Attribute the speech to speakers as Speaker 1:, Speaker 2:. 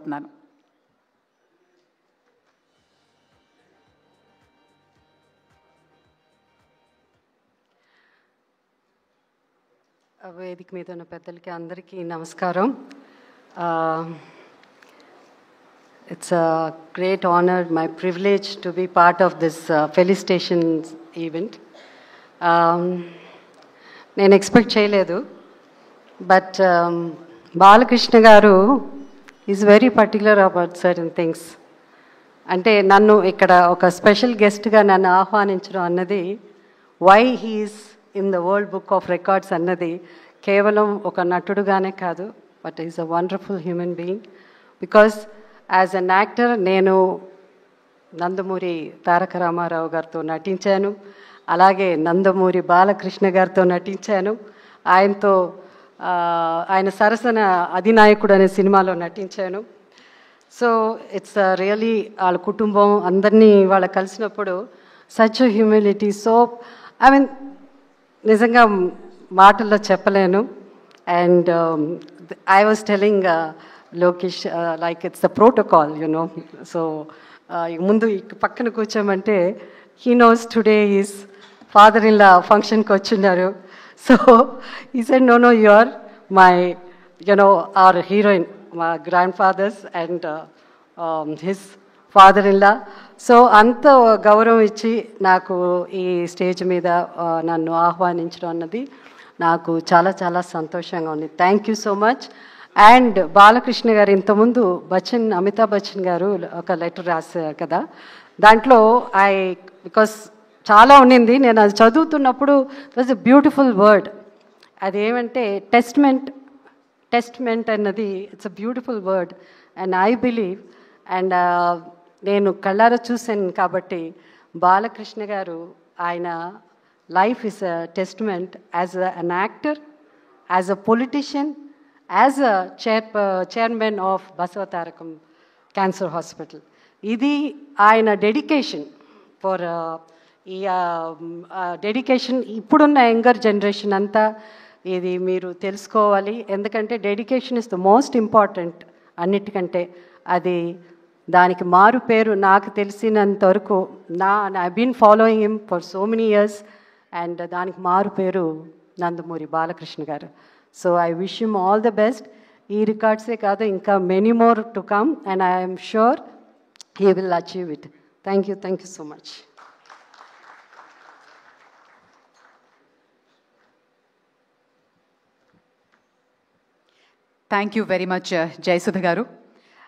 Speaker 1: కోరుతున్నాను.
Speaker 2: వేదిక మీద ఉన్న పెద్దలకి అందరికీ నమస్కారం. It's a great honor, my privilege to be part of this Felicitation event. నేను ఎక్స్పెక్ట్ చేయలేదు, but Balakrishna garu is very particular about certain things. అంటే నన్ను ఇక్కడ ఒక స్పెషల్ గెస్ట్గా నన్ను ఆహ్వానించడం అన్నది, why he is in the world book of records అన్నది కేవలం ఒక నటుడుగానే కాదు, but is a wonderful human being. Because as an actor నేను నందమూరి తారక రామారావు గారితో నటించాను, అలాగే నందమూరి బాలకృష్ణ గారితో నటించాను. ఆయన సరసన అధినాయకుడు అనే సినిమాలో నటించాను. సో ఇట్స్ రియలీ వాళ్ళ కుటుంబం అందరినీ వాళ్ళ కలిసినప్పుడు such humility. So I mean నిజంగా మాటల్లో చెప్పలేను. And I was telling Lokesh, like it's the protocol, you know. So ముందు పక్కన కూర్చోమంటే he knows today is father in law ఫంక్షన్కి వచ్చిన్నారు. So he said no no you are my our heroine, my grandfathers and his father-in-law. So అంత గౌరవం ఇచ్చి నాకు ఈ స్టేజ్ మీద నన్ను ఆహ్వానించడం అన్నది నాకు చాలా చాలా సంతోషంగా ఉంది. Thank you so much. And Balakrishna గారు ఇంతకుముందు అమితాబ్ బచ్చన్ గారు ఒక లెటర్ రాశారు కదా, దాంట్లో బికాస్ చాలా ఉండింది, నేను అది చదువుతున్నప్పుడు వాజ్ ఎ బ్యూటిఫుల్ వర్డ్. అదేమంటే టెస్ట్మెంట్ అన్నది it's a beautiful word. And I believe, and నేను కళ్ళారా చూశాను కాబట్టి బాలకృష్ణ గారు ఆయన life is a testament as an actor, as a politician, as a chairman of Basavatarakam cancer hospital. ఇది ఆయన డెడికేషన్ ఫర్ ఈ డెడికేషన్ ఇప్పుడున్న యంగర్ జనరేషన్ అంతా ఇది మీరు తెలుసుకోవాలి. ఎందుకంటే dedication is the most important అన్నిటికంటే. అది దానికి మారు పేరు నాకు తెలిసినంత వరకు I been following him for so many years, and దానికి మారు పేరు Nandamuri Balakrishna garu. So I wish him all the best. ఈ రికార్డ్సే కాదు, ఇంకా many more to come, and I'm sure he will achieve it. Thank you so much.
Speaker 1: Thank you very much Jayasudha గారు.